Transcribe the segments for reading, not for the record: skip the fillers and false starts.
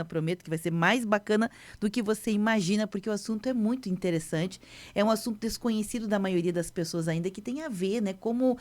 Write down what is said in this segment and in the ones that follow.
Prometo que vai ser mais bacana do que você imagina, porque o assunto é muito interessante. É um assunto desconhecido da maioria das pessoas ainda, que tem a ver, né, como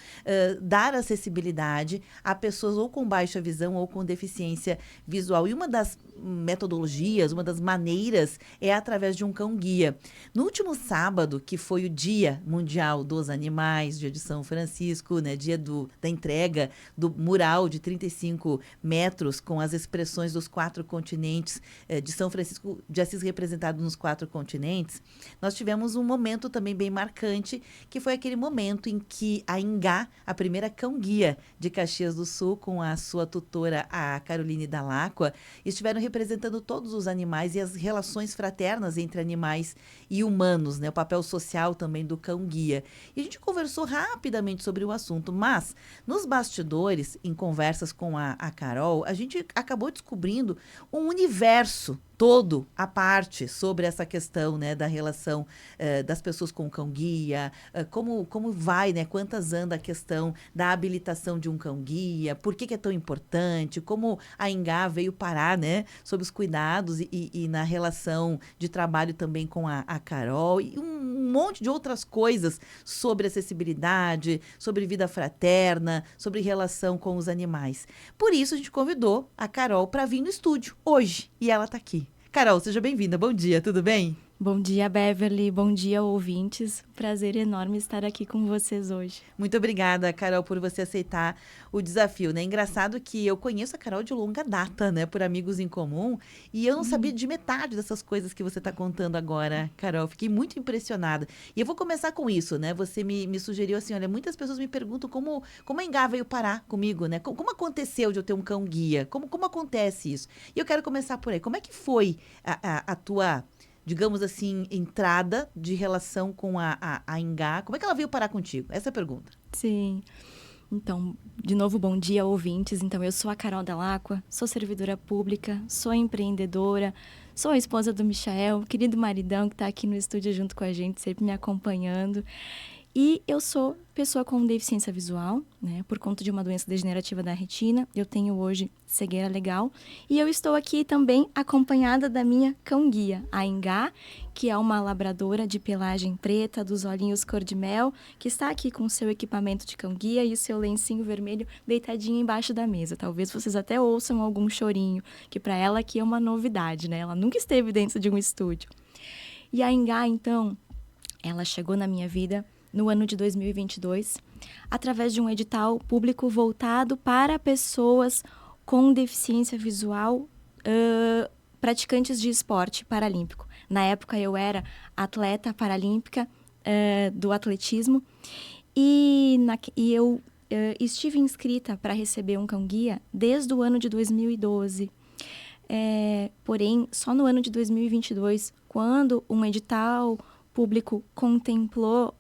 dar acessibilidade a pessoas ou com baixa visão ou com deficiência visual. E uma das metodologias, uma das maneiras é através de um cão-guia. No último sábado, que foi o Dia Mundial dos Animais, dia de São Francisco, né, dia da entrega do mural de 35 metros com as expressões dos 4 continentes, de São Francisco de Assis representado nos 4 continentes, nós tivemos um momento também bem marcante, que foi aquele momento em que a Ingá, a primeira cão-guia de Caxias do Sul, com a sua tutora, a Caroline Dalacqua, estiveram representando todos os animais e as relações fraternas entre animais e humanos, né? O papel social também do cão-guia. E a gente conversou rapidamente sobre o assunto, mas nos bastidores, em conversas com a Carol, a gente acabou descobrindo um universo todo à parte sobre essa questão, né, da relação das pessoas com o cão-guia, como vai, né, quantas anda a questão da habilitação de um cão-guia, por que é tão importante, como a Ingá veio parar, né, sob os cuidados e na relação de trabalho também com a Carol, e um monte de outras coisas sobre acessibilidade, sobre vida fraterna, sobre relação com os animais. Por isso, a gente convidou a Carol para vir no estúdio hoje, e ela está aqui. Carol, seja bem-vinda. Bom dia, tudo bem? Bom dia, Beverly. Bom dia, ouvintes. Prazer enorme estar aqui com vocês hoje. Muito obrigada, Carol, por você aceitar o desafio, né? Engraçado que eu conheço a Carol de longa data, né? Por amigos em comum. E eu não sabia de metade dessas coisas que você está contando agora, Carol. Fiquei muito impressionada. E eu vou começar com isso, né? Você me sugeriu assim, olha, muitas pessoas me perguntam como a Ingá veio parar comigo, né? Como aconteceu de eu ter um cão-guia? Como acontece isso? E eu quero começar por aí. Como é que foi a tua, digamos assim, entrada de relação com a Ingá? Como é que ela veio parar contigo? Essa é a pergunta. Sim. Então, de novo, bom dia, ouvintes. Então, eu sou a Carol Dalacqua, sou servidora pública, sou empreendedora, sou a esposa do Michael, querido maridão que está aqui no estúdio junto com a gente, sempre me acompanhando. E eu sou pessoa com deficiência visual, né, por conta de uma doença degenerativa da retina. Eu tenho hoje cegueira legal. E eu estou aqui também acompanhada da minha cão-guia, a Ingá, que é uma labradora de pelagem preta, dos olhinhos cor de mel, que está aqui com o seu equipamento de cão-guia e o seu lencinho vermelho deitadinho embaixo da mesa. Talvez vocês até ouçam algum chorinho, que para ela aqui é uma novidade, né? Ela nunca esteve dentro de um estúdio. E a Ingá, então, ela chegou na minha vida no ano de 2022, através de um edital público voltado para pessoas com deficiência visual, praticantes de esporte paralímpico. Na época, eu era atleta paralímpica do atletismo e eu estive inscrita para receber um cão-guia desde o ano de 2012. Porém, só no ano de 2022, quando um edital público contemplou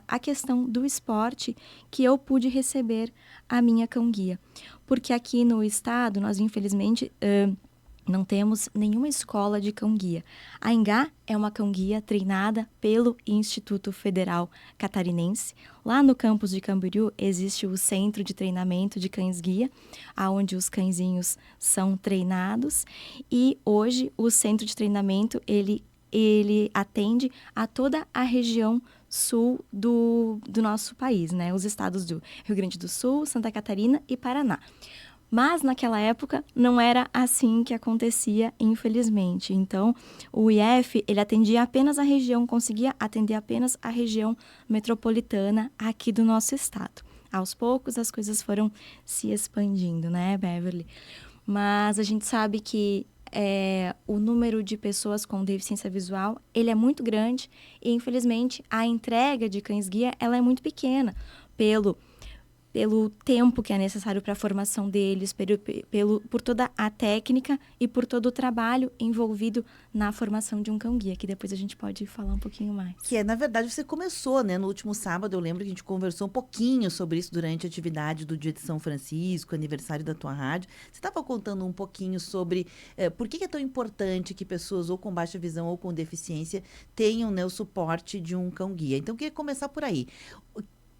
a questão do esporte, que eu pude receber a minha cão-guia. Porque aqui no estado, nós infelizmente não temos nenhuma escola de cão-guia. A Ingá é uma cão-guia treinada pelo Instituto Federal Catarinense. Lá no campus de Camboriú existe o Centro de Treinamento de Cães-Guia, onde os cãezinhos são treinados. E hoje o Centro de Treinamento, ele atende a toda a região sul do nosso país, né? Os estados do Rio Grande do Sul, Santa Catarina e Paraná. Mas, naquela época, não era assim que acontecia, infelizmente. Então, o IF, ele atendia apenas a região, conseguia atender apenas a região metropolitana aqui do nosso estado. Aos poucos, as coisas foram se expandindo, né, Beverly? Mas a gente sabe que o número de pessoas com deficiência visual, ele é muito grande e, infelizmente, a entrega de cães-guia, ela é muito pequena pelo tempo que é necessário para a formação deles, por toda a técnica e por todo o trabalho envolvido na formação de um cão-guia, que depois a gente pode falar um pouquinho mais. Que na verdade, você começou, né? No último sábado, eu lembro que a gente conversou um pouquinho sobre isso durante a atividade do Dia de São Francisco, aniversário da tua rádio. Você estava contando um pouquinho sobre por que é tão importante que pessoas ou com baixa visão ou com deficiência tenham, né, o suporte de um cão-guia. Então, eu queria começar por aí.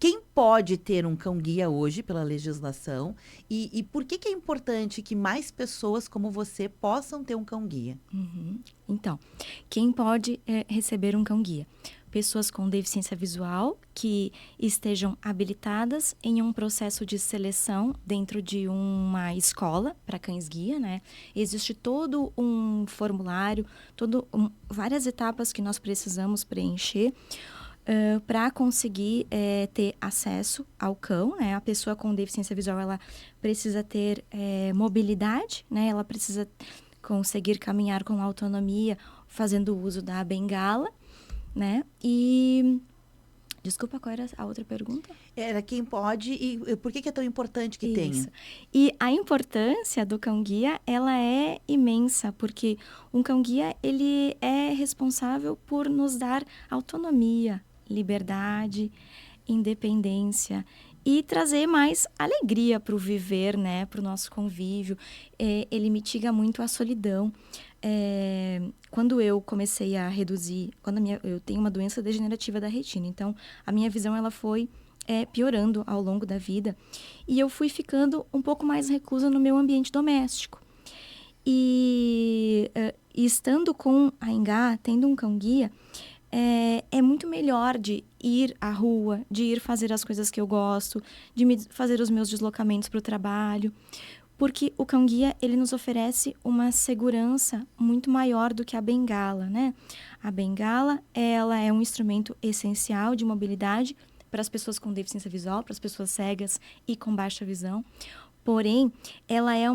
Quem pode ter um cão-guia hoje pela legislação e por que é importante que mais pessoas como você possam ter um cão-guia? Uhum. Então, quem pode receber um cão-guia? Pessoas com deficiência visual que estejam habilitadas em um processo de seleção dentro de uma escola para cães-guia, né? Existe todo um formulário, várias etapas que nós precisamos preencher para conseguir ter acesso ao cão, né? A pessoa com deficiência visual, ela precisa ter mobilidade, né? Ela precisa conseguir caminhar com autonomia, fazendo uso da bengala, né? E desculpa, qual era a outra pergunta? Era quem pode e por que é tão importante que Isso. tenha? E a importância do cão-guia, ela é imensa, porque um cão-guia, ele é responsável por nos dar autonomia, liberdade, independência e trazer mais alegria para o viver, né? Para o nosso convívio. Ele mitiga muito a solidão. Quando eu comecei a reduzir, eu tenho uma doença degenerativa da retina, então a minha visão ela foi piorando ao longo da vida e eu fui ficando um pouco mais reclusa no meu ambiente doméstico. E estando com a Engá, tendo um cão-guia, é muito melhor de ir à rua, de ir fazer as coisas que eu gosto, de fazer os meus deslocamentos para o trabalho, porque o cão-guia, ele nos oferece uma segurança muito maior do que a bengala, né? A bengala, ela é um instrumento essencial de mobilidade para as pessoas com deficiência visual, para as pessoas cegas e com baixa visão. Porém, ela é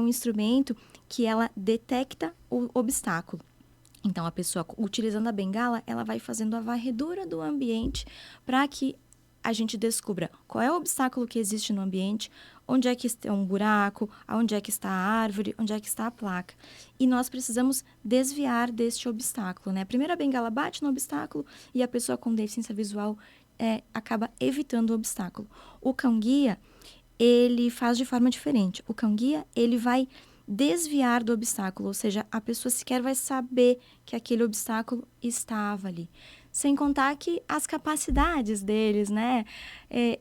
um instrumento que ela detecta o obstáculo. Então, a pessoa, utilizando a bengala, ela vai fazendo a varredura do ambiente para que a gente descubra qual é o obstáculo que existe no ambiente, onde é que está um buraco, onde é que está a árvore, onde é que está a placa. E nós precisamos desviar deste obstáculo, né? Primeiro a bengala bate no obstáculo e a pessoa com deficiência visual acaba evitando o obstáculo. O cão-guia, ele faz de forma diferente. O cão-guia, ele vai desviar do obstáculo, ou seja, a pessoa sequer vai saber que aquele obstáculo estava ali. Sem contar que as capacidades deles, né?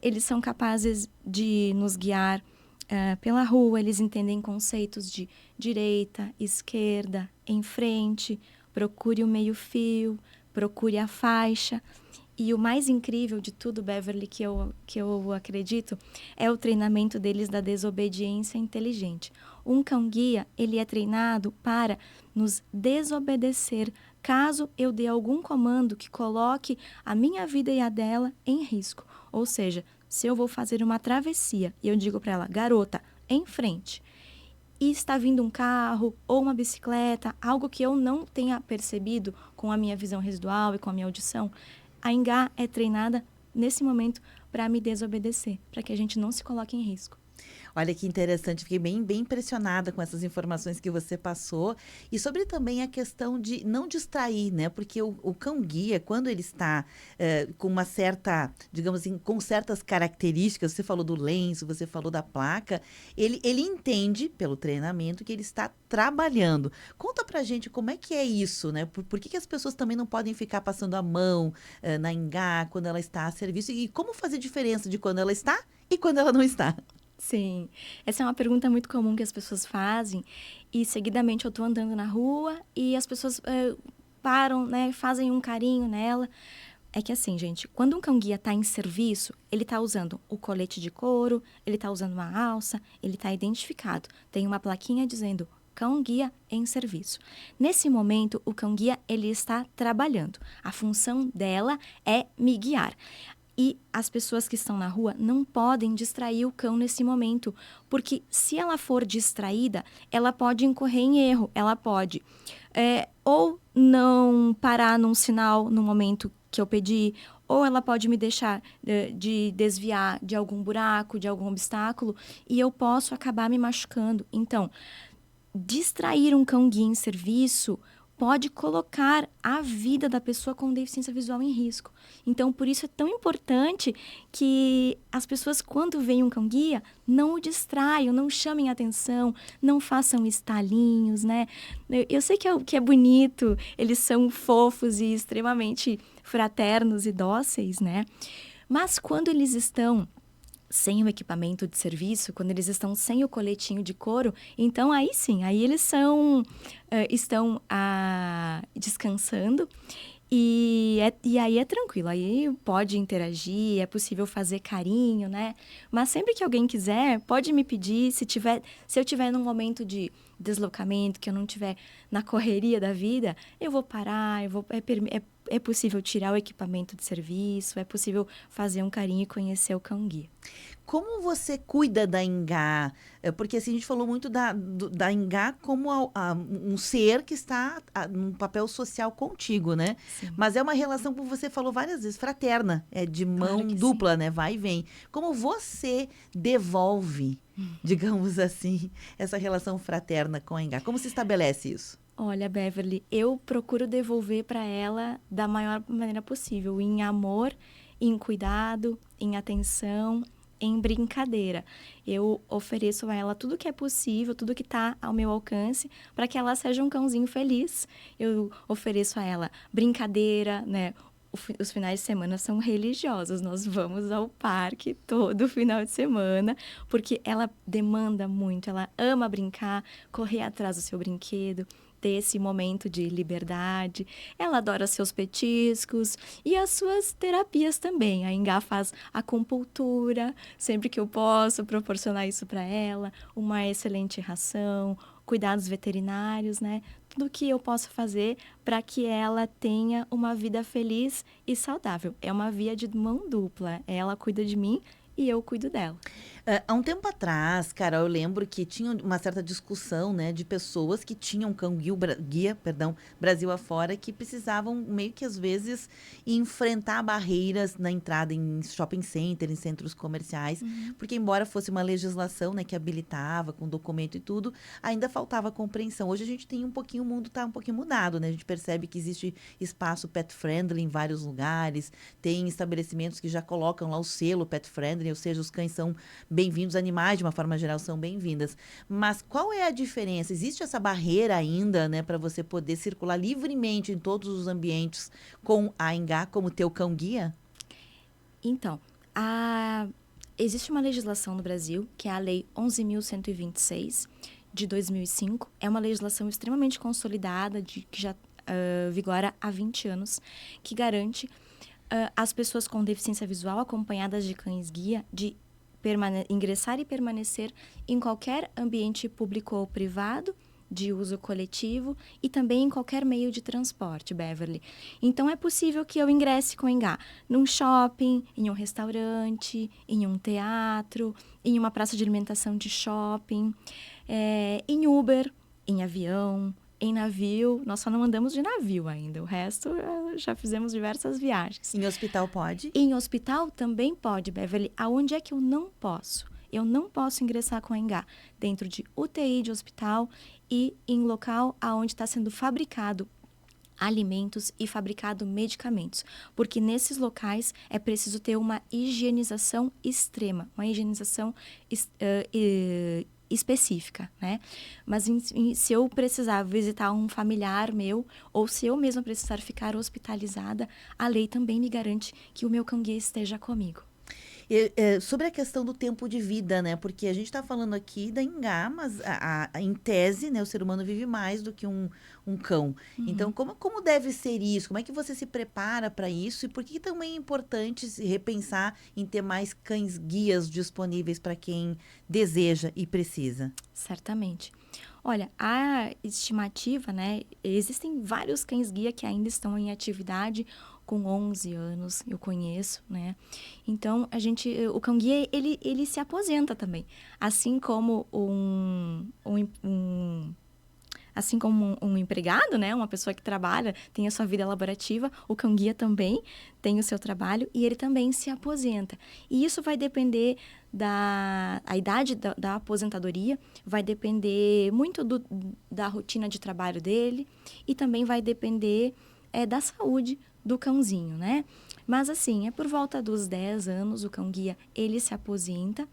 Eles são capazes de nos guiar pela rua, eles entendem conceitos de direita, esquerda, em frente, procure o meio-fio, procure a faixa. E o mais incrível de tudo, Beverly, que eu acredito, é o treinamento deles da desobediência inteligente. Um cão-guia, ele é treinado para nos desobedecer caso eu dê algum comando que coloque a minha vida e a dela em risco. Ou seja, se eu vou fazer uma travessia e eu digo para ela, garota, em frente, e está vindo um carro ou uma bicicleta, algo que eu não tenha percebido com a minha visão residual e com a minha audição, a Engá é treinada nesse momento para me desobedecer, para que a gente não se coloque em risco. Olha que interessante, fiquei bem impressionada com essas informações que você passou. E sobre também a questão de não distrair, né? Porque o cão-guia, quando ele está com uma certa, digamos assim, com certas características, você falou do lenço, você falou da placa, ele entende, pelo treinamento, que ele está trabalhando. Conta pra gente como é que é isso, né? Por que as pessoas também não podem ficar passando a mão na Engá quando ela está a serviço? E como fazer diferença de quando ela está e quando ela não está? Sim, essa é uma pergunta muito comum que as pessoas fazem e seguidamente eu tô andando na rua e as pessoas param, né, fazem um carinho nela. É que assim, gente, quando um cão-guia tá em serviço, ele tá usando o colete de couro, ele tá usando uma alça, ele tá identificado. Tem uma plaquinha dizendo cão-guia em serviço. Nesse momento, o cão-guia, ele está trabalhando. A função dela é me guiar. E as pessoas que estão na rua não podem distrair o cão nesse momento, porque se ela for distraída, ela pode incorrer em erro, ela pode ou não parar num sinal no momento que eu pedi, ou ela pode me deixar de desviar de algum buraco, de algum obstáculo, e eu posso acabar me machucando. Então, distrair um cão-guia em serviço pode colocar a vida da pessoa com deficiência visual em risco. Então, por isso é tão importante que as pessoas, quando veem um cão-guia, não o distraiam, não chamem atenção, não façam estalinhos, né? Eu sei que é bonito, eles são fofos e extremamente fraternos e dóceis, né? Mas quando eles estão sem o equipamento de serviço, quando eles estão sem o coletinho de couro, então aí sim, aí eles estão descansando e aí é tranquilo, aí pode interagir, é possível fazer carinho, né? Mas sempre que alguém quiser, pode me pedir, se eu tiver num momento de deslocamento, que eu não tiver na correria da vida, eu vou parar, é possível tirar o equipamento de serviço, é possível fazer um carinho e conhecer o cão-guia. Como você cuida da Engá? Porque assim, a gente falou muito da Engá como um ser que está num papel social contigo, né? Sim, Mas é uma relação, como você falou várias vezes, fraterna, é de mão claro que sim. dupla, né? Vai e vem. Como você devolve, digamos assim, essa relação fraterna com a Engá? Como se estabelece isso? Olha, Beverly, eu procuro devolver para ela da maior maneira possível, em amor, em cuidado, em atenção, em brincadeira. Eu ofereço a ela tudo que é possível, tudo que está ao meu alcance, para que ela seja um cãozinho feliz. Eu ofereço a ela brincadeira, né? Os finais de semana são religiosos. Nós vamos ao parque todo final de semana, porque ela demanda muito, ela ama brincar, correr atrás do seu brinquedo, ter esse momento de liberdade. Ela adora seus petiscos e as suas terapias também. A Engá faz acupuntura, sempre que eu posso proporcionar isso para ela, uma excelente ração, cuidados veterinários, né? Tudo que eu posso fazer para que ela tenha uma vida feliz e saudável. É uma via de mão dupla. Ela cuida de mim e eu cuido dela. Há um tempo atrás, cara, eu lembro que tinha uma certa discussão, né, de pessoas que tinham guia, perdão, Brasil afora, que precisavam meio que às vezes enfrentar barreiras na entrada em shopping center, em centros comerciais, porque embora fosse uma legislação, né, que habilitava com documento e tudo, ainda faltava compreensão. Hoje a gente tem um pouquinho, o mundo está um pouquinho mudado, né? A gente percebe que existe espaço pet friendly em vários lugares, tem estabelecimentos que já colocam lá o selo pet friendly, ou seja, os cães são bem-vindos, animais de uma forma geral são bem-vindas. Mas qual é a diferença? Existe essa barreira ainda, né, para você poder circular livremente em todos os ambientes com a Engá como teu cão-guia? Então, existe uma legislação no Brasil, que é a Lei 11.126, de 2005. É uma legislação extremamente consolidada, que já vigora há 20 anos, que garante as pessoas com deficiência visual acompanhadas de cães-guia de ingressar e permanecer em qualquer ambiente público ou privado, de uso coletivo e também em qualquer meio de transporte, Beverly. Então, é possível que eu ingresse com o Engá num shopping, em um restaurante, em um teatro, em uma praça de alimentação de shopping, em Uber, em avião, em navio. Nós só não andamos de navio ainda, o resto já fizemos diversas viagens. Em hospital pode? Em hospital também pode, Beverly. Aonde é que eu não posso? Eu não posso ingressar com a Engá dentro de UTI de hospital e em local aonde está sendo fabricado alimentos e fabricado medicamentos, porque nesses locais é preciso ter uma higienização extrema, uma higienização específica, né? Mas se eu precisar visitar um familiar meu ou se eu mesma precisar ficar hospitalizada, a lei também me garante que o meu cão-guia esteja comigo. Sobre a questão do tempo de vida, né? Porque a gente está falando aqui da Engá, mas em tese, né, o ser humano vive mais do que um cão. Então, como deve ser isso? Como é que você se prepara para isso? E por que também é importante se repensar em ter mais cães-guias disponíveis para quem deseja e precisa? Certamente. Olha, a estimativa, né? Existem vários cães-guia que ainda estão em atividade com 11 anos, eu conheço, né? Então, o cão-guia, ele se aposenta também. Assim como assim como um empregado, né? Uma pessoa que trabalha, tem a sua vida laborativa, o cão-guia também tem o seu trabalho e ele também se aposenta. E isso vai depender a idade da aposentadoria, vai depender muito da rotina de trabalho dele e também vai depender da saúde do cãozinho, né? Mas assim, é por volta dos 10 anos o cão-guia, ele se aposenta.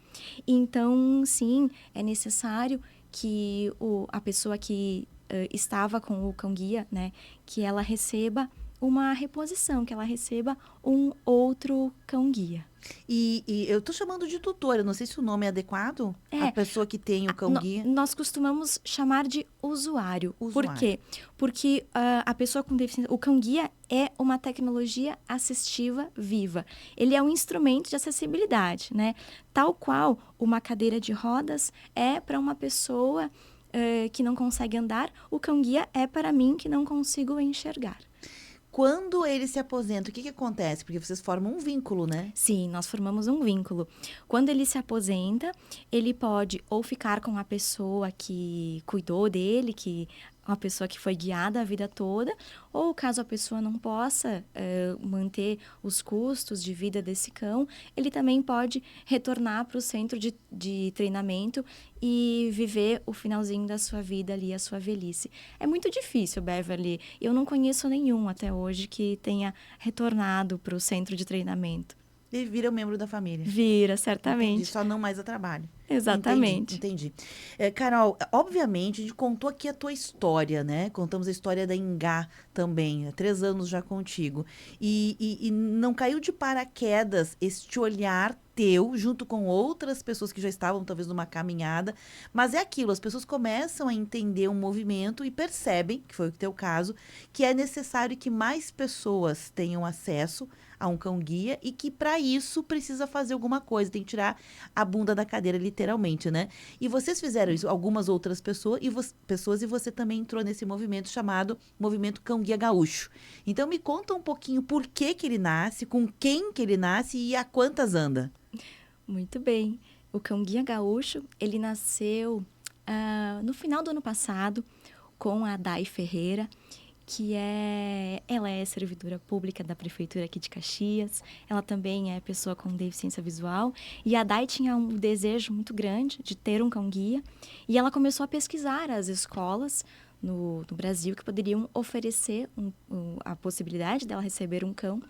Então, sim, é necessário que a pessoa que estava com o cão-guia, né, que ela receba uma reposição, que ela receba um outro cão-guia. E eu tô chamando de tutor, eu não sei se o nome é adequado. A pessoa que tem o cão-guia. Nós costumamos chamar de usuário. Por Usuário. quê? Porque a pessoa com deficiência, o cão-guia é uma tecnologia assistiva viva. Ele é um instrumento de acessibilidade, né? Tal qual uma cadeira de rodas é para uma pessoa que não consegue andar, o cão-guia é para mim que não consigo enxergar. Quando ele se aposenta, o que acontece? Porque vocês formam um vínculo, né? Sim, nós formamos um vínculo. Quando ele se aposenta, ele pode ou ficar com a pessoa que cuidou dele, que uma pessoa que foi guiada a vida toda, ou caso a pessoa não possa manter os custos de vida desse cão, ele também pode retornar para o centro de treinamento e viver o finalzinho da sua vida ali, a sua velhice. É muito difícil, Beverly. Eu não conheço nenhum até hoje que tenha retornado para o centro de treinamento. Ele vira um membro da família. Vira, certamente. Entendi, só não mais a trabalho. Exatamente. Entendi. Carol, obviamente, a gente contou aqui a tua história, né? Contamos a história da Ingá também, há 3 anos já contigo. E não caiu de paraquedas este olhar teu, junto com outras pessoas que já estavam, talvez, numa caminhada. Mas é aquilo, as pessoas começam a entender um movimento e percebem, que foi o teu caso, que é necessário que mais pessoas tenham acesso a um cão-guia e que, para isso, precisa fazer alguma coisa, tem que tirar a bunda da cadeira, literalmente, né? E vocês fizeram isso, algumas outras pessoas, e você também entrou nesse movimento chamado Movimento Cão-Guia Gaúcho. Então, me conta um pouquinho por que ele nasce, com quem que ele nasce e a quantas anda. Muito bem. O Cão-Guia Gaúcho, ele nasceu no final do ano passado com a Dai Ferreira, ela é servidora pública da prefeitura aqui de Caxias, ela também é pessoa com deficiência visual, e a Dai tinha um desejo muito grande de ter um cão-guia, e ela começou a pesquisar as escolas no Brasil que poderiam oferecer a possibilidade dela receber um cão,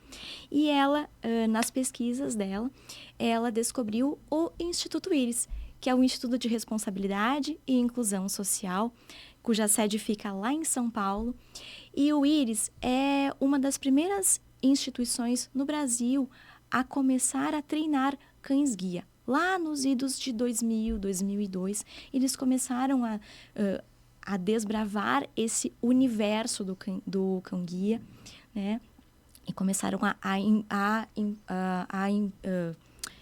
e ela, nas pesquisas dela, ela descobriu o Instituto Íris, que é o Instituto de Responsabilidade e Inclusão Social, cuja sede fica lá em São Paulo. E o Íris é uma das primeiras instituições no Brasil a começar a treinar cães-guia. Lá nos idos de 2000, 2002, eles começaram a desbravar esse universo do cão-guia, né? E começaram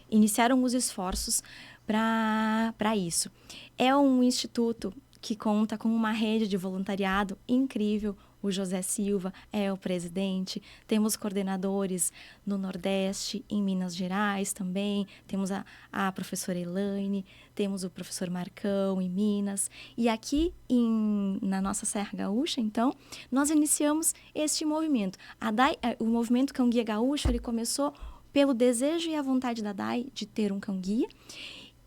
iniciaram os esforços para isso. É um instituto que conta com uma rede de voluntariado incrível. O José Silva é o presidente, temos coordenadores no Nordeste, em Minas Gerais também, temos a professora Elaine, temos o professor Marcão em Minas, e aqui na nossa Serra Gaúcha, então, nós iniciamos este movimento. O movimento Cão-Guia Gaúcho, ele começou pelo desejo e a vontade da Dai de ter um cão-guia,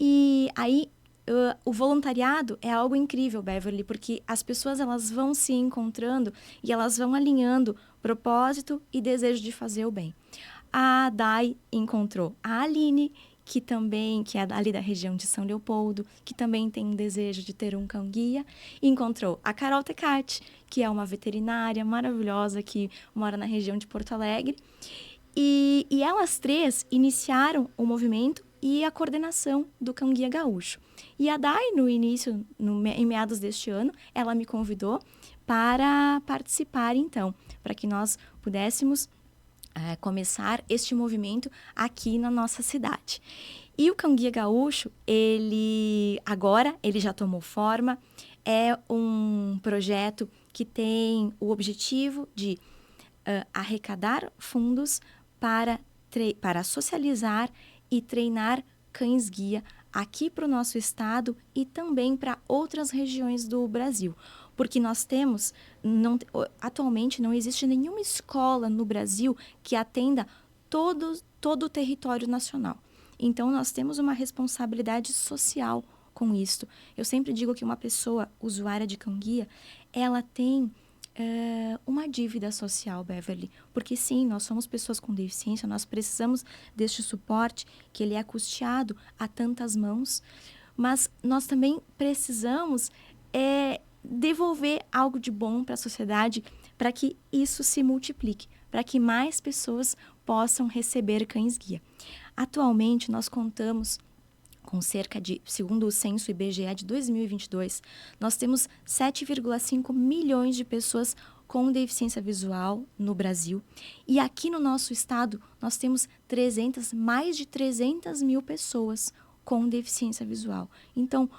e aí o voluntariado é algo incrível, Beverly, porque as pessoas elas vão se encontrando e elas vão alinhando propósito e desejo de fazer o bem. A Dai encontrou a Aline, que é ali da região de São Leopoldo, que também tem um desejo de ter um cão-guia. Encontrou a Carol Tecate, que é uma veterinária maravilhosa que mora na região de Porto Alegre. E elas três iniciaram o movimento e a coordenação do Cão-Guia Gaúcho. E a Dai, no início, em meados deste ano, ela me convidou para participar, então, para que nós pudéssemos começar este movimento aqui na nossa cidade. E o Cão-Guia Gaúcho, ele já tomou forma, é um projeto que tem o objetivo de arrecadar fundos para socializar e treinar cães-guia aqui para o nosso estado e também para outras regiões do Brasil. Porque nós temos, atualmente não existe nenhuma escola no Brasil que atenda todo o território nacional. Então, nós temos uma responsabilidade social com isto. Eu sempre digo que uma pessoa usuária de cão-guia, ela tem uma dívida social, Beverly, porque sim, nós somos pessoas com deficiência, nós precisamos deste suporte que ele é custeado a tantas mãos, mas nós também precisamos devolver algo de bom para a sociedade, para que isso se multiplique, para que mais pessoas possam receber cães-guia. Atualmente, nós contamos com cerca de, segundo o censo IBGE de 2022, nós temos 7,5 milhões de pessoas com deficiência visual no Brasil. E aqui no nosso estado, nós temos mais de 300 mil pessoas com deficiência visual. Então,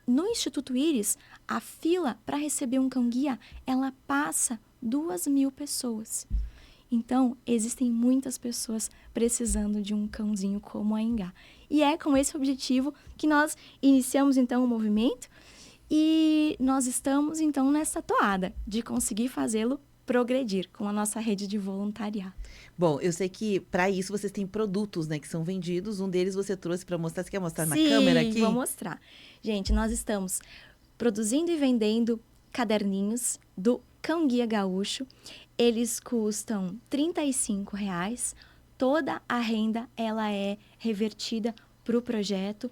no Instituto Íris, a fila para receber um cão-guia, ela passa 2.000 pessoas. Então, existem muitas pessoas precisando de um cãozinho como a Engá. E é com esse objetivo que nós iniciamos, então, o movimento e nós estamos, então, nessa toada de conseguir fazê-lo progredir com a nossa rede de voluntariado. Bom, eu sei que para isso vocês têm produtos, né, que são vendidos. Um deles você trouxe para mostrar. Você quer mostrar na câmera aqui? Sim, vou mostrar. Gente, nós estamos produzindo e vendendo caderninhos do Cão Guia Gaúcho. Eles custam R$ 35,00. Toda a renda ela é revertida para o projeto,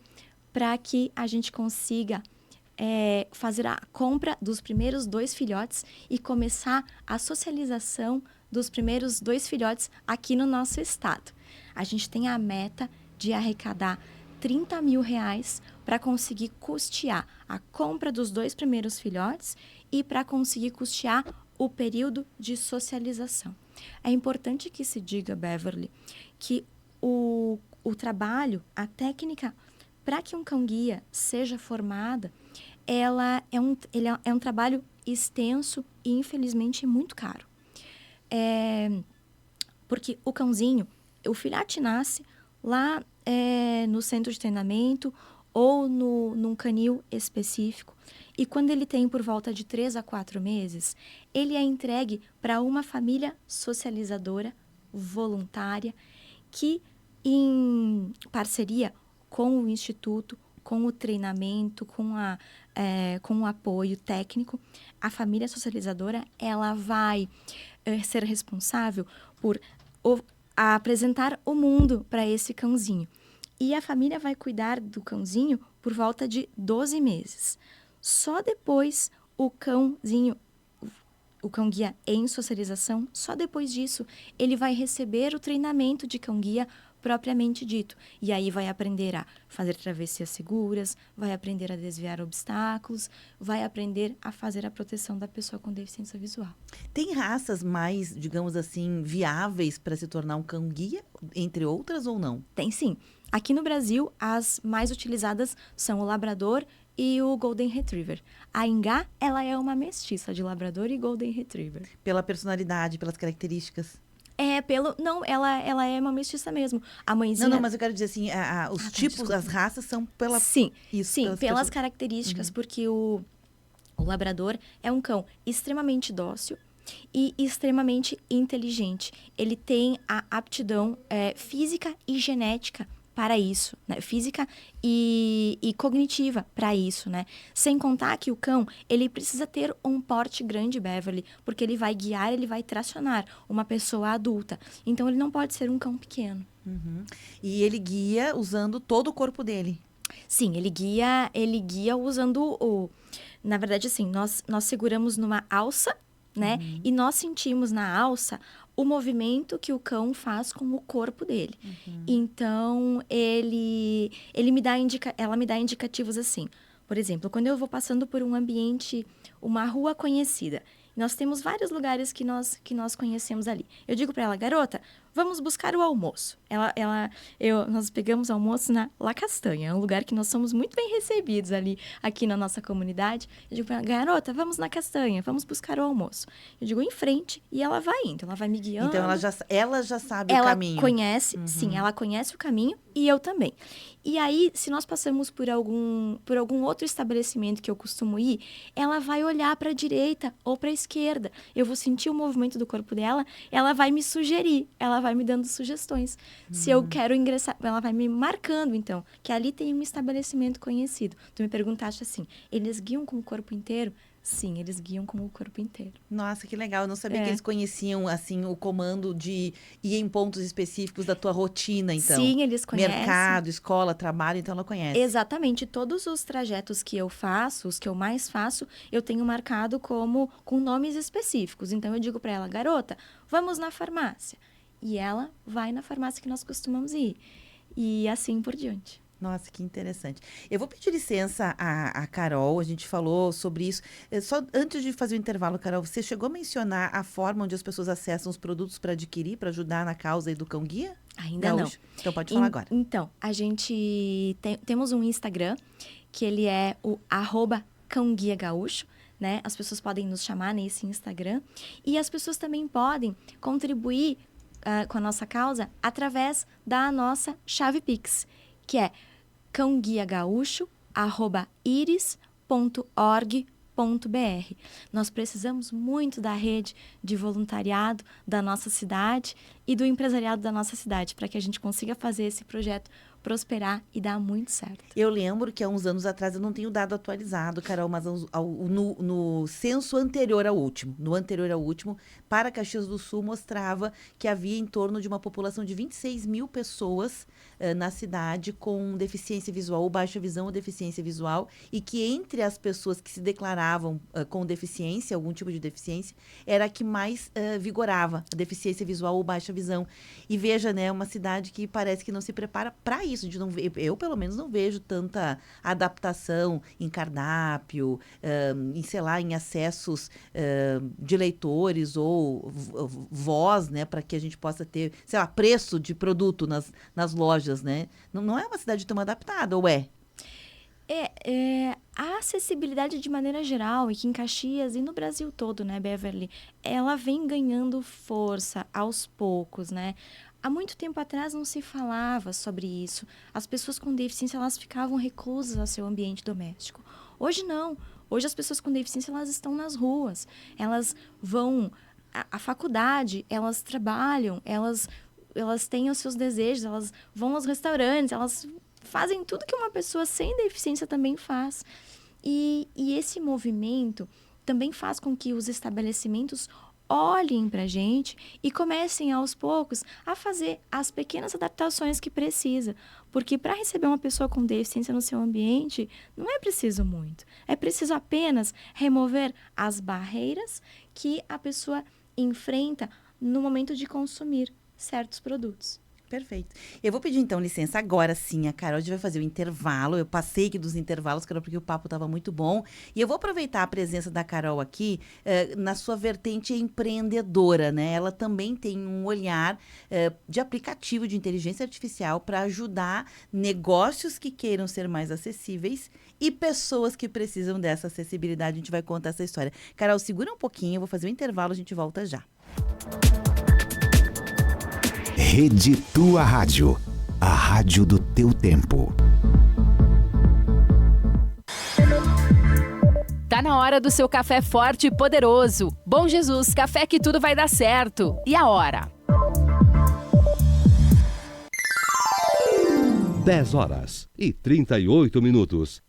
para que a gente consiga fazer a compra dos primeiros 2 filhotes e começar a socialização dos primeiros 2 filhotes aqui no nosso estado. A gente tem a meta de arrecadar R$ 30.000 para conseguir custear a compra dos 2 primeiros filhotes e para conseguir custear o período de socialização. É importante que se diga, Beverly, que o trabalho, a técnica, para que um cão-guia seja formada, ele é um trabalho extenso e, infelizmente, muito caro. Porque o cãozinho, o filhote nasce lá no centro de treinamento ou num canil específico. E quando ele tem por volta de 3 a 4 meses, ele é entregue para uma família socializadora, voluntária, que em parceria com o Instituto, com o treinamento, com o apoio técnico, a família socializadora ela vai ser responsável por apresentar o mundo para esse cãozinho. E a família vai cuidar do cãozinho por volta de 12 meses. Só depois o cão-guia em socialização, só depois disso, ele vai receber o treinamento de cão-guia propriamente dito. E aí vai aprender a fazer travessias seguras, vai aprender a desviar obstáculos, vai aprender a fazer a proteção da pessoa com deficiência visual. Tem raças mais, digamos assim, viáveis para se tornar um cão-guia, entre outras ou não? Tem sim. Aqui no Brasil, as mais utilizadas são o Labrador e o Golden Retriever. A Engá, ela é uma mestiça de Labrador e Golden Retriever. Pela personalidade, pelas características? Não, ela é uma mestiça mesmo. A mãezinha... Não, mas eu quero dizer assim, os tipos, desculpa. as raças são pela... Sim, Isso, sim, pelas pessoas. características, porque o Labrador é um cão extremamente dócil e extremamente inteligente. Ele tem a aptidão física e genética para isso, né? Física e cognitiva para isso, né? Sem contar que o cão, ele precisa ter um porte grande, Beverly, porque ele vai guiar, ele vai tracionar uma pessoa adulta. Então, ele não pode ser um cão pequeno. Uhum. E ele guia usando todo o corpo dele? Sim, ele guia usando Na verdade, assim, nós seguramos numa alça, né? Uhum. E nós sentimos na alça o movimento que o cão faz com o corpo dele. Uhum. Então, ela me dá indicativos assim. Por exemplo, quando eu vou passando por um ambiente, uma rua conhecida, nós temos vários lugares que nós conhecemos ali. Eu digo para ela, garota, vamos buscar o almoço. Nós pegamos o almoço na La Castanha, é um lugar que nós somos muito bem recebidos ali, aqui na nossa comunidade. Eu digo para ela, garota, vamos na Castanha, vamos buscar o almoço. Eu digo em frente e ela vai indo, ela vai me guiando. Então, ela já sabe o caminho. Ela conhece, sim, ela conhece o caminho e eu também. E aí, se nós passamos por algum outro estabelecimento que eu costumo ir, ela vai olhar para a direita ou para a esquerda. Eu vou sentir o movimento do corpo dela, ela vai me sugerir, ela vai me dando sugestões. Se eu quero ingressar, ela vai me marcando, então, que ali tem um estabelecimento conhecido. Tu me perguntaste assim, eles guiam com o corpo inteiro? Sim, eles guiam com o corpo inteiro. Nossa, que legal. Eu não sabia que eles conheciam, assim, o comando de ir em pontos específicos da tua rotina, então. Sim, eles conhecem. Mercado, escola, trabalho, então ela conhece. Exatamente. Todos os trajetos que eu faço, os que eu mais faço, eu tenho marcado com nomes específicos. Então, eu digo para ela, garota, vamos na farmácia. E ela vai na farmácia que nós costumamos ir. E assim por diante. Nossa, que interessante. Eu vou pedir licença à Carol, a gente falou sobre isso. Só antes de fazer o intervalo, Carol, você chegou a mencionar a forma onde as pessoas acessam os produtos para adquirir, para ajudar na causa aí do Cão Guia? Ainda Gaúcho? Não. Então pode falar agora. Então, a gente temos um Instagram, que ele é o @cãoguiagaúcho, né? As pessoas podem nos chamar nesse Instagram. E as pessoas também podem contribuir com a nossa causa através da nossa chave Pix, que é cãoguiagaúcho@iris.org.br. Nós precisamos muito da rede de voluntariado da nossa cidade e do empresariado da nossa cidade para que a gente consiga fazer esse projeto prosperar e dar muito certo. Eu lembro que há uns anos atrás, eu não tenho dado atualizado, Carol, mas no censo anterior ao último, para Caxias do Sul, mostrava que havia em torno de uma população de 26 mil pessoas na cidade com deficiência visual, ou baixa visão ou deficiência visual, e que entre as pessoas que se declaravam com deficiência, algum tipo de deficiência, era a que mais vigorava a deficiência visual ou baixa visão. E veja, né, uma cidade que parece que não se prepara para isso. Eu, pelo menos, não vejo tanta adaptação em cardápio, em acessos de leitores ou voz, né, para que a gente possa ter, preço de produto nas lojas, né? Não é uma cidade tão adaptada, ou é? A acessibilidade de maneira geral, e que em Caxias e no Brasil todo, né, Beverly, ela vem ganhando força aos poucos, né? Há muito tempo atrás não se falava sobre isso. As pessoas com deficiência, elas ficavam reclusas ao seu ambiente doméstico. Hoje não. Hoje as pessoas com deficiência, elas estão nas ruas. Elas vão à faculdade, elas trabalham, elas têm os seus desejos, elas vão aos restaurantes, elas fazem tudo que uma pessoa sem deficiência também faz. E esse movimento também faz com que os estabelecimentos olhem para a gente e comecem aos poucos a fazer as pequenas adaptações que precisa. Porque para receber uma pessoa com deficiência no seu ambiente, não é preciso muito. É preciso apenas remover as barreiras que a pessoa enfrenta no momento de consumir certos produtos. Perfeito. Eu vou pedir, então, licença agora sim, a Carol, a gente vai fazer o intervalo. Eu passei aqui dos intervalos, Carol, porque o papo estava muito bom. E eu vou aproveitar a presença da Carol aqui na sua vertente empreendedora, né? Ela também tem um olhar de aplicativo de inteligência artificial para ajudar negócios que queiram ser mais acessíveis e pessoas que precisam dessa acessibilidade. A gente vai contar essa história. Carol, segura um pouquinho, eu vou fazer o intervalo, a gente volta já. Rede Tua Rádio, a rádio do teu tempo. Tá na hora do seu café forte e poderoso. Bom Jesus, café que tudo vai dar certo. E a hora? 10h38.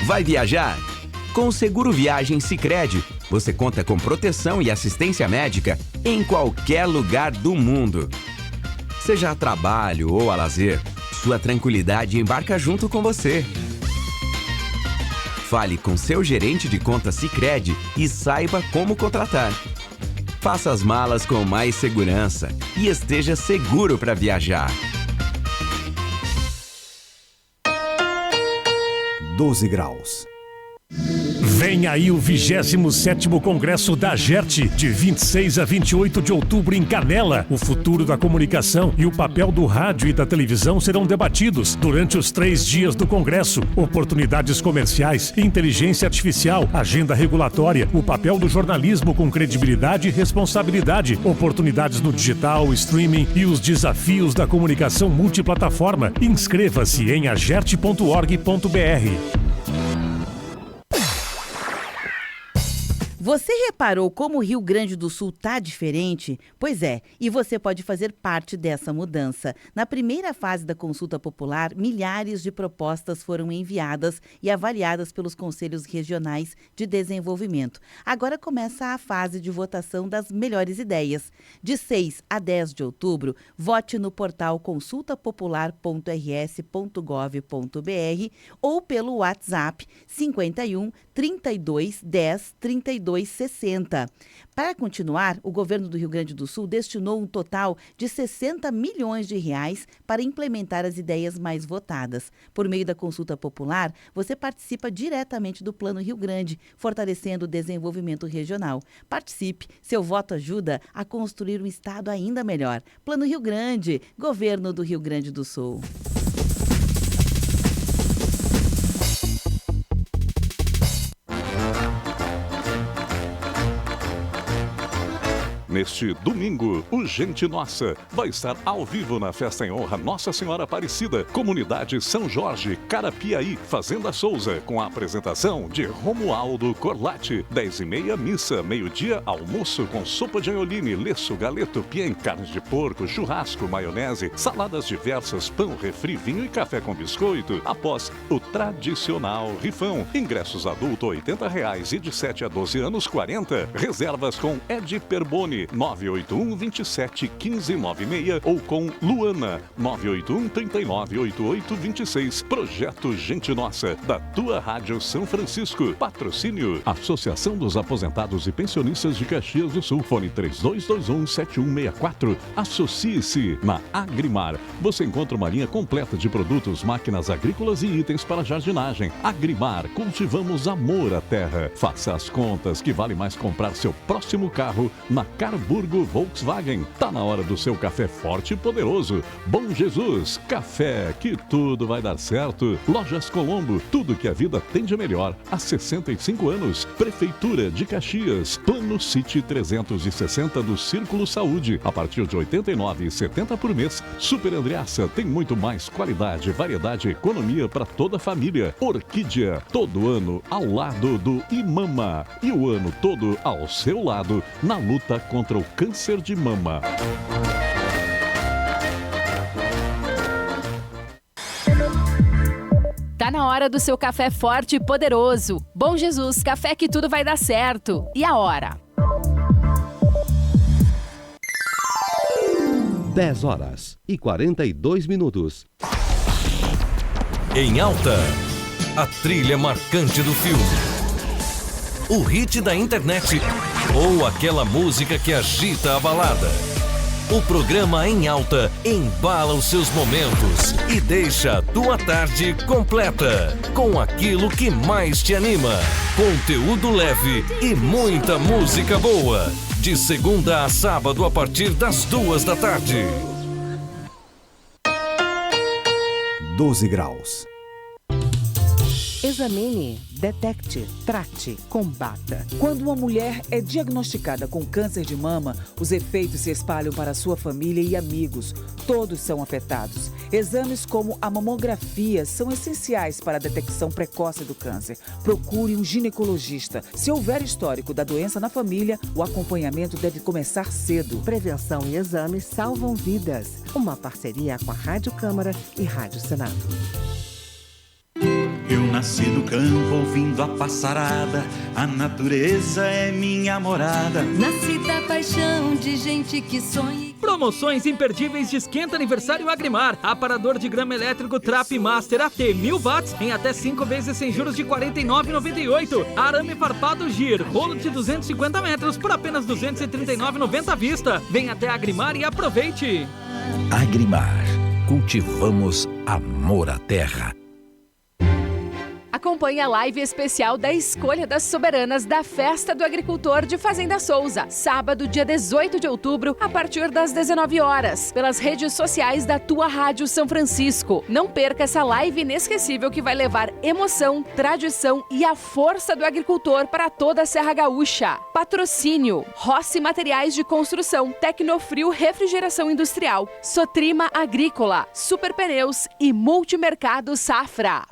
Vai viajar? Com o Seguro Viagem Sicredi, você conta com proteção e assistência médica em qualquer lugar do mundo. Seja a trabalho ou a lazer, sua tranquilidade embarca junto com você. Fale com seu gerente de conta Sicredi e saiba como contratar. Faça as malas com mais segurança e esteja seguro para viajar. 12 graus. Vem aí o 27º Congresso da AGERT, de 26 a 28 de outubro em Canela. O futuro da comunicação e o papel do rádio e da televisão serão debatidos durante os 3 dias do Congresso. Oportunidades comerciais, inteligência artificial, agenda regulatória, o papel do jornalismo com credibilidade e responsabilidade, oportunidades no digital, streaming e os desafios da comunicação multiplataforma. Inscreva-se em agert.org.br. Você reparou como o Rio Grande do Sul tá diferente? Pois é, e você pode fazer parte dessa mudança. Na primeira fase da consulta popular, milhares de propostas foram enviadas e avaliadas pelos conselhos regionais de desenvolvimento. Agora começa a fase de votação das melhores ideias. De 6 a 10 de outubro, vote no portal consultapopular.rs.gov.br ou pelo WhatsApp 51 32 10 32 60. Para continuar, o governo do Rio Grande do Sul destinou um total de 60 milhões de reais para implementar as ideias mais votadas. Por meio da consulta popular, você participa diretamente do Plano Rio Grande, fortalecendo o desenvolvimento regional. Participe, seu voto ajuda a construir um estado ainda melhor. Plano Rio Grande, Governo do Rio Grande do Sul. Neste domingo, o Gente Nossa vai estar ao vivo na festa em honra Nossa Senhora Aparecida, Comunidade São Jorge, Carapiaí, Fazenda Souza, com a apresentação de Romualdo Corlatti. 10h30, missa, meio-dia, almoço com sopa de anholine, leço, galeto, piem, carne de porco, churrasco, maionese, saladas diversas, pão, refri, vinho e café com biscoito, após o tradicional rifão. Ingressos adulto R$ 80 e de 7 a 12 anos, 40. Reservas com Ed Perboni, 981 27 15 96 ou com Luana, 981 39 88 26. Projeto Gente Nossa, da tua Rádio São Francisco. Patrocínio: Associação dos Aposentados e Pensionistas de Caxias do Sul. Fone 3221-7164. Associe-se na Agrimar. Você encontra uma linha completa de produtos, máquinas agrícolas e itens para jardinagem. Agrimar, cultivamos amor à terra. Faça as contas que vale mais comprar seu próximo carro na Carburgo Volkswagen. Tá na hora do seu café forte e poderoso. Bom Jesus, café que tudo vai dar certo. Lojas Colombo, tudo que a vida tem de melhor. Há 65 anos. Prefeitura de Caxias. Plano City 360 do Círculo Saúde. A partir de R$ 89,70 por mês. Super Andreassa tem muito mais qualidade, variedade e economia para toda a família. Orquídea, todo ano ao lado do Imama. E o ano todo ao seu lado na luta contra o câncer de mama. Tá na hora do seu café forte e poderoso. Bom Jesus, café que tudo vai dar certo. E a hora? 10h42. Em Alta, a trilha marcante do filme. O hit da internet ou aquela música que agita a balada. O programa Em Alta embala os seus momentos e deixa a tua tarde completa com aquilo que mais te anima. Conteúdo leve e muita música boa. De segunda a sábado a partir das 2 da tarde. 12 graus. Examine, detecte, trate, combata. Quando uma mulher é diagnosticada com câncer de mama, os efeitos se espalham para sua família e amigos. Todos são afetados. Exames como a mamografia são essenciais para a detecção precoce do câncer. Procure um ginecologista. Se houver histórico da doença na família, o acompanhamento deve começar cedo. Prevenção e exames salvam vidas. Uma parceria com a Rádio Câmara e Rádio Senado. Eu nasci no campo ouvindo a passarada, a natureza é minha morada. Nasci da paixão de gente que sonha. Promoções imperdíveis de esquenta aniversário Agrimar. Aparador de grama elétrico Trap Master AT 1000 watts em até 5 vezes sem juros de R$ 49,98. Arame farpado Gir, rolo de 250 metros por apenas R$ 239,90 à vista. Vem até Agrimar e aproveite. Agrimar, cultivamos amor à terra. Acompanhe a live especial da Escolha das Soberanas da Festa do Agricultor de Fazenda Souza, sábado, dia 18 de outubro, a partir das 19 horas, pelas redes sociais da tua Rádio São Francisco. Não perca essa live inesquecível que vai levar emoção, tradição e a força do agricultor para toda a Serra Gaúcha. Patrocínio: Rossi Materiais de Construção, Tecnofrio Refrigeração Industrial, Sotrima Agrícola, Super Pneus e Multimercado Safra.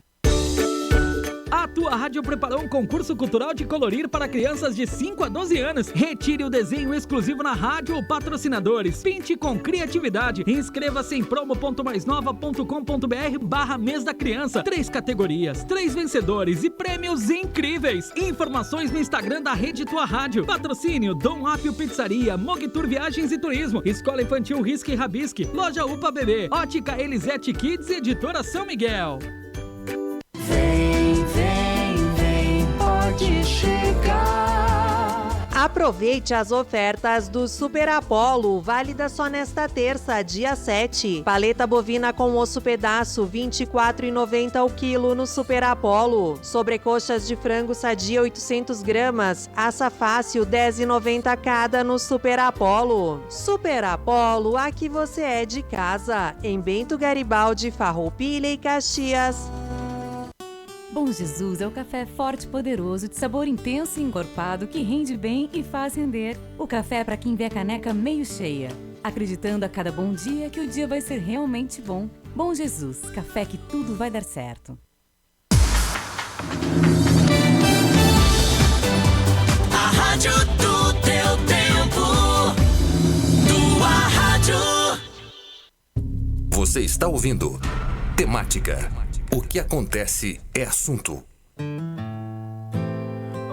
A Tua Rádio preparou um concurso cultural de colorir para crianças de 5 a 12 anos. Retire o desenho exclusivo na rádio ou patrocinadores. Pinte com criatividade. Inscreva-se em promo.maisnova.com.br/mês da criança. 3 categorias, 3 vencedores e prêmios incríveis. Informações no Instagram da Rede Tua Rádio. Patrocínio Dom Apio Pizzaria, Mogtour Viagens e Turismo, Escola Infantil Risque e Rabisque, Loja UPA Bebê, Ótica Elisete Kids e Editora São Miguel. Vem, pode chegar. Aproveite as ofertas do Super Apollo, válida só nesta terça, dia 7. Paleta bovina com osso pedaço, R$ 24,90 o quilo no Super Apollo. Sobrecoxas de frango sadia, 800 gramas. Assa fácil, R$ 10,90 cada no Super Apollo. Super Apollo, aqui você é de casa. Em Bento Garibaldi, Farroupilha e Caxias. Bom Jesus é o café forte e poderoso, de sabor intenso e encorpado, que rende bem e faz render. O café é para quem vê a caneca meio cheia, acreditando a cada bom dia que o dia vai ser realmente bom. Bom Jesus, café que tudo vai dar certo. A rádio do teu tempo. Tua Rádio. Você está ouvindo Temática. O que acontece é assunto.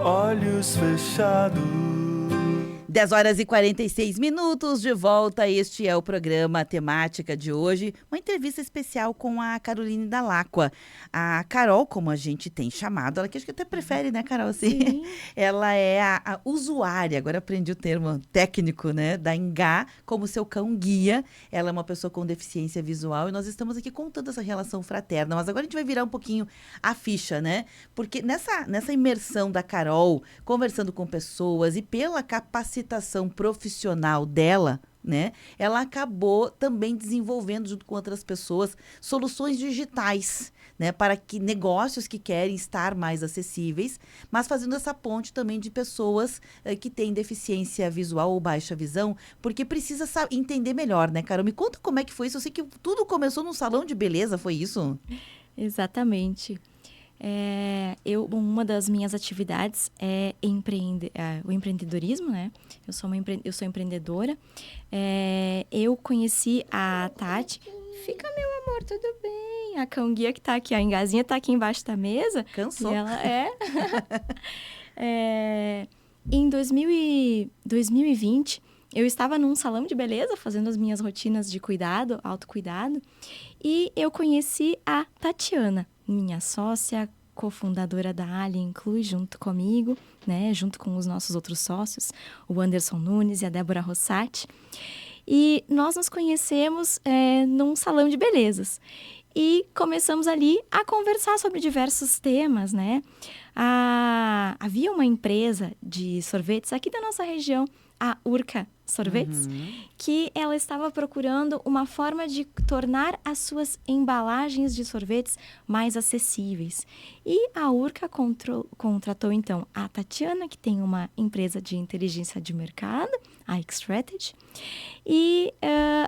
Olhos fechados. 10 horas e 46 minutos, de volta. Este é o programa Temática de hoje. Uma entrevista especial com a Caroline Dall'Acqua. A Carol, como a gente tem chamado, ela que acho que até prefere, né, Carol? Sim. Ela é a usuária, agora aprendi o termo técnico, né, da Engá, como seu cão guia. Ela é uma pessoa com deficiência visual e nós estamos aqui contando essa relação fraterna. Mas agora a gente vai virar um pouquinho a ficha, né? Porque nessa imersão da Carol, conversando com pessoas e pela capacitação profissional dela, né? Ela acabou também desenvolvendo, junto com outras pessoas, soluções digitais, né? Para que negócios que querem estar mais acessíveis, mas fazendo essa ponte também de pessoas que têm deficiência visual ou baixa visão, porque precisa entender melhor, né, Carol? Me conta como é que foi isso. Eu sei que tudo começou num salão de beleza, foi isso? Exatamente. Uma das minhas atividades é o empreendedorismo, né? Eu sou empreendedora. Eu conheci a Tati. Fica, meu amor, tudo bem? A cão guia que tá aqui, a Engazinha tá aqui embaixo da mesa. Cansou. E ela em 2020, eu estava num salão de beleza, fazendo as minhas rotinas de autocuidado, e eu conheci a Tatiana, minha sócia, cofundadora da Alia Inclui, junto comigo, né, junto com os nossos outros sócios, o Anderson Nunes e a Débora Rossati. E nós nos conhecemos num salão de belezas. E começamos ali a conversar sobre diversos temas, né? Havia uma empresa de sorvetes aqui da nossa região, a Urca Sorvetes, que ela estava procurando uma forma de tornar as suas embalagens de sorvetes mais acessíveis. E a Urca contratou, então, a Tatiana, que tem uma empresa de inteligência de mercado, a X-Strategy, e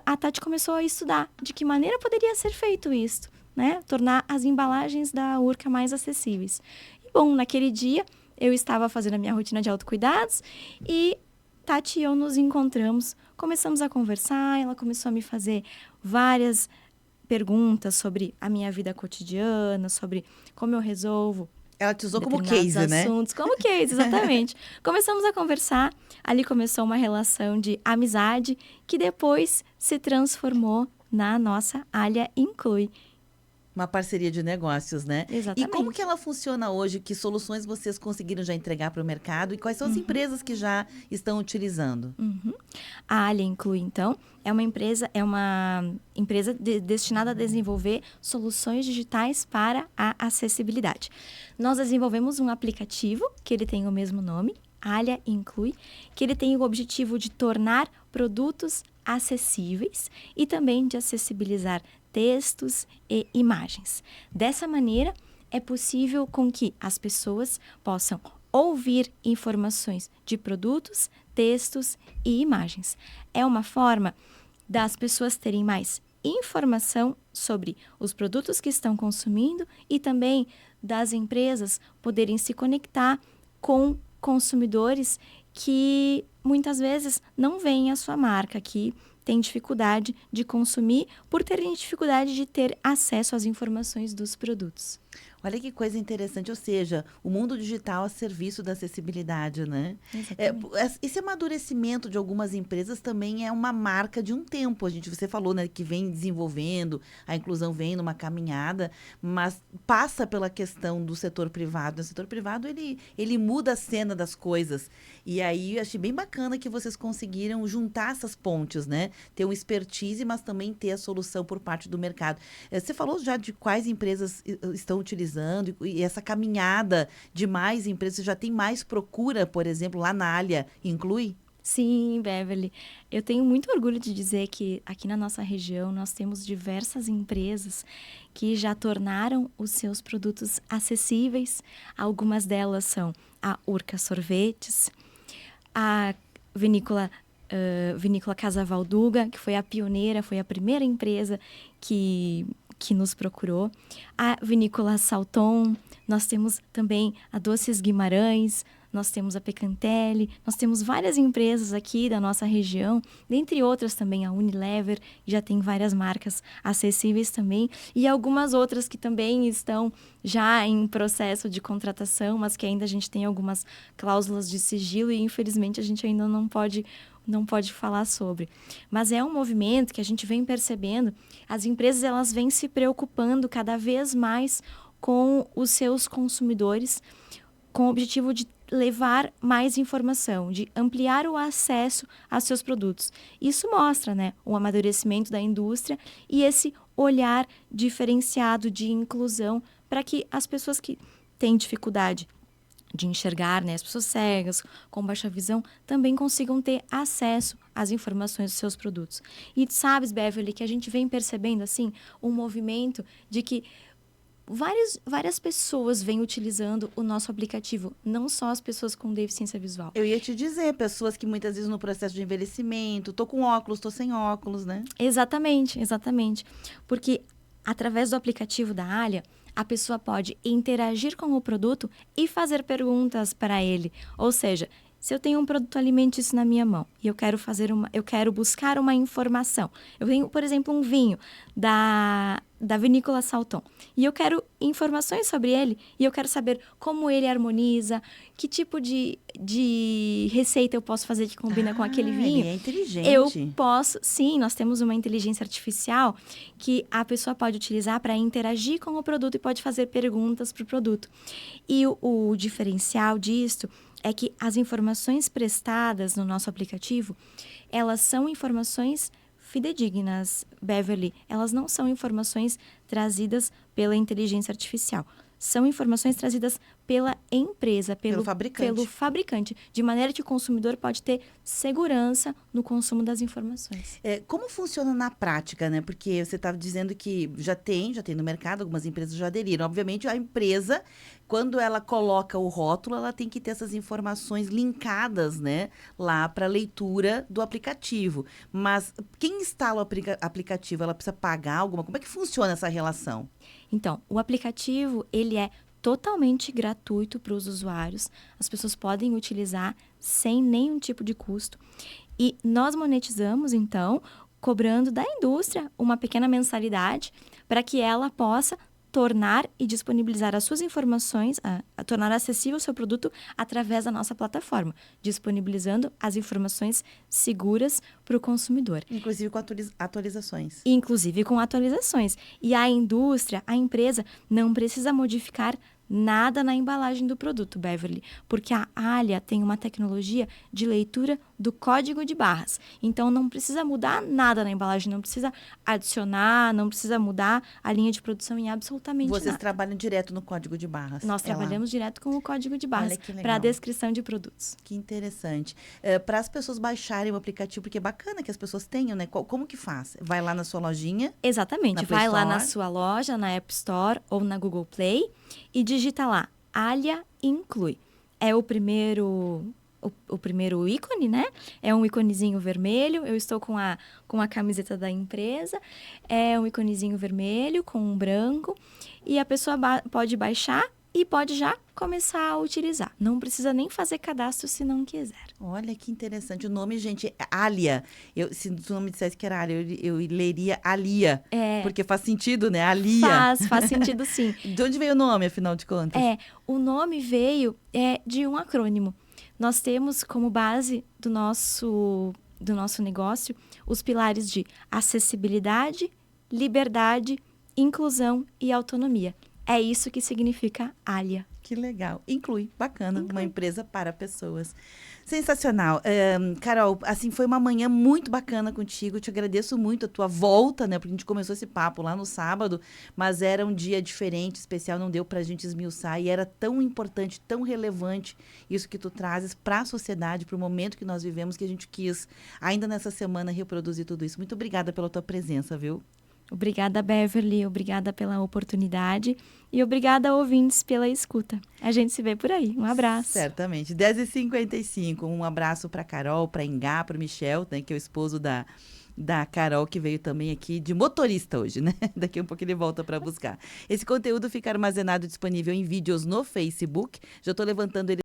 a Tati começou a estudar de que maneira poderia ser feito isso, né? Tornar as embalagens da Urca mais acessíveis. E, bom, naquele dia, eu estava fazendo a minha rotina de autocuidados e Tati e eu nos encontramos, começamos a conversar, ela começou a me fazer várias perguntas sobre a minha vida cotidiana, sobre como eu resolvo. Ela te usou como case, assuntos, né? Como case, exatamente. Começamos a conversar, ali começou uma relação de amizade que depois se transformou na nossa Alia Inclui. Uma parceria de negócios, né? Exatamente. E como que ela funciona hoje? Que soluções vocês conseguiram já entregar para o mercado? E quais são as empresas que já estão utilizando? A Alia Inclui, então, é uma empresa destinada a desenvolver soluções digitais para a acessibilidade. Nós desenvolvemos um aplicativo, que ele tem o mesmo nome, Alia Inclui, que ele tem o objetivo de tornar produtos acessíveis e também de acessibilizar textos e imagens. Dessa maneira, é possível com que as pessoas possam ouvir informações de produtos, textos e imagens. É uma forma das pessoas terem mais informação sobre os produtos que estão consumindo e também das empresas poderem se conectar com consumidores que muitas vezes não veem a sua marca, que têm dificuldade de consumir por terem dificuldade de ter acesso às informações dos produtos. Olha que coisa interessante, ou seja, o mundo digital a serviço da acessibilidade, né? Esse amadurecimento de algumas empresas também é uma marca de um tempo. Você falou, né, que vem desenvolvendo, a inclusão vem numa caminhada, mas passa pela questão do setor privado. O setor privado, ele muda a cena das coisas. E aí, eu achei bem bacana que vocês conseguiram juntar essas pontes, né? Ter um expertise, mas também ter a solução por parte do mercado. Você falou já de quais empresas estão utilizando e essa caminhada de mais empresas. Você já tem mais procura, por exemplo, lá na Alia, inclui? Sim, Beverly. Eu tenho muito orgulho de dizer que aqui na nossa região nós temos diversas empresas que já tornaram os seus produtos acessíveis. Algumas delas são a Urca Sorvetes, a Vinícola Casa Valduga, que foi a pioneira, foi a primeira empresa que nos procurou, a Vinícola Salton, nós temos também a Doces Guimarães, nós temos a Pecantelli, nós temos várias empresas aqui da nossa região, dentre outras também a Unilever, que já tem várias marcas acessíveis também, e algumas outras que também estão já em processo de contratação, mas que ainda a gente tem algumas cláusulas de sigilo e infelizmente a gente ainda não pode falar sobre. Mas é um movimento que a gente vem percebendo, as empresas elas vêm se preocupando cada vez mais com os seus consumidores, com o objetivo de levar mais informação, de ampliar o acesso a seus produtos. Isso mostra, né, o amadurecimento da indústria e esse olhar diferenciado de inclusão para que as pessoas que têm dificuldade de enxergar, né, as pessoas cegas, com baixa visão, também consigam ter acesso às informações dos seus produtos. E sabes, Beverly, que a gente vem percebendo, assim, um movimento de que várias pessoas vêm utilizando o nosso aplicativo, não só as pessoas com deficiência visual. Eu ia te dizer, pessoas que muitas vezes no processo de envelhecimento, tô com óculos, tô sem óculos, né? Exatamente. Porque através do aplicativo da Alia, a pessoa pode interagir com o produto e fazer perguntas para ele. Ou seja, se eu tenho um produto alimentício na minha mão e eu quero buscar uma informação. Eu tenho, por exemplo, um vinho da Vinícola Salton e eu quero informações sobre ele e eu quero saber como ele harmoniza, que tipo de receita eu posso fazer que combina com aquele vinho. Ele é inteligente. Eu posso, sim, nós temos uma inteligência artificial que a pessoa pode utilizar para interagir com o produto e pode fazer perguntas para o produto. E o diferencial disto é que as informações prestadas no nosso aplicativo, elas são informações fidedignas, Beverly. Elas não são informações trazidas pela inteligência artificial. São informações trazidas pela empresa, pelo fabricante, de maneira que o consumidor pode ter segurança no consumo das informações. Como funciona na prática, né? Porque você estava dizendo que já tem no mercado, algumas empresas já aderiram. Obviamente, a empresa, quando ela coloca o rótulo, ela tem que ter essas informações linkadas, né, lá para a leitura do aplicativo. Mas quem instala o aplicativo, ela precisa pagar alguma? Como é que funciona essa relação? Então, o aplicativo, ele é totalmente gratuito para os usuários. As pessoas podem utilizar sem nenhum tipo de custo. E nós monetizamos, então, cobrando da indústria uma pequena mensalidade para que ela possa tornar e disponibilizar as suas informações, a tornar acessível o seu produto através da nossa plataforma, disponibilizando as informações seguras para o consumidor. Inclusive com atualizações. Inclusive com atualizações. E a indústria, a empresa, não precisa modificar nada na embalagem do produto, Beverly, porque a Alia tem uma tecnologia de leitura do código de barras. Então, não precisa mudar nada na embalagem, não precisa adicionar, não precisa mudar a linha de produção em absolutamente nada. Vocês trabalham direto no código de barras? Nós trabalhamos direto com o código de barras para a descrição de produtos. Que interessante. Para as pessoas baixarem o aplicativo, porque é bacana que as pessoas tenham, né? Como que faz? Vai lá na sua lojinha? Exatamente. Vai lá na sua loja, na App Store ou na Google Play e digita lá, Alia Inclui. É o primeiro o primeiro ícone, né? É um íconezinho vermelho. Eu estou com a camiseta da empresa. É um íconezinho vermelho com um branco. E a pessoa pode baixar e pode já começar a utilizar. Não precisa nem fazer cadastro se não quiser. Olha que interessante. O nome, gente, é Alia. Se tu não me dissesse que era Alia, eu leria Alia. Porque faz sentido, né? Alia. Faz sentido sim. De onde veio o nome, afinal de contas? O nome veio de um acrônimo. Nós temos como base do nosso negócio os pilares de acessibilidade, liberdade, inclusão e autonomia. É isso que significa Alia. Que legal. Inclui. Bacana. Uma empresa para pessoas. Sensacional. Carol, assim, foi uma manhã muito bacana contigo. Eu te agradeço muito a tua volta, né? Porque a gente começou esse papo lá no sábado, mas era um dia diferente, especial, não deu pra gente esmiuçar. E era tão importante, tão relevante isso que tu trazes para a sociedade, para o momento que nós vivemos, que a gente quis, ainda nessa semana, reproduzir tudo isso. Muito obrigada pela tua presença, viu? Obrigada, Beverly. Obrigada pela oportunidade. E obrigada, ouvintes, pela escuta. A gente se vê por aí. Um abraço. Certamente. 10h55. Um abraço para Carol, para Ingá, para o Michel, né, que é o esposo da Carol, que veio também aqui de motorista hoje, né? Daqui a um pouco ele volta para buscar. Esse conteúdo fica armazenado e disponível em vídeos no Facebook. Já estou levantando ele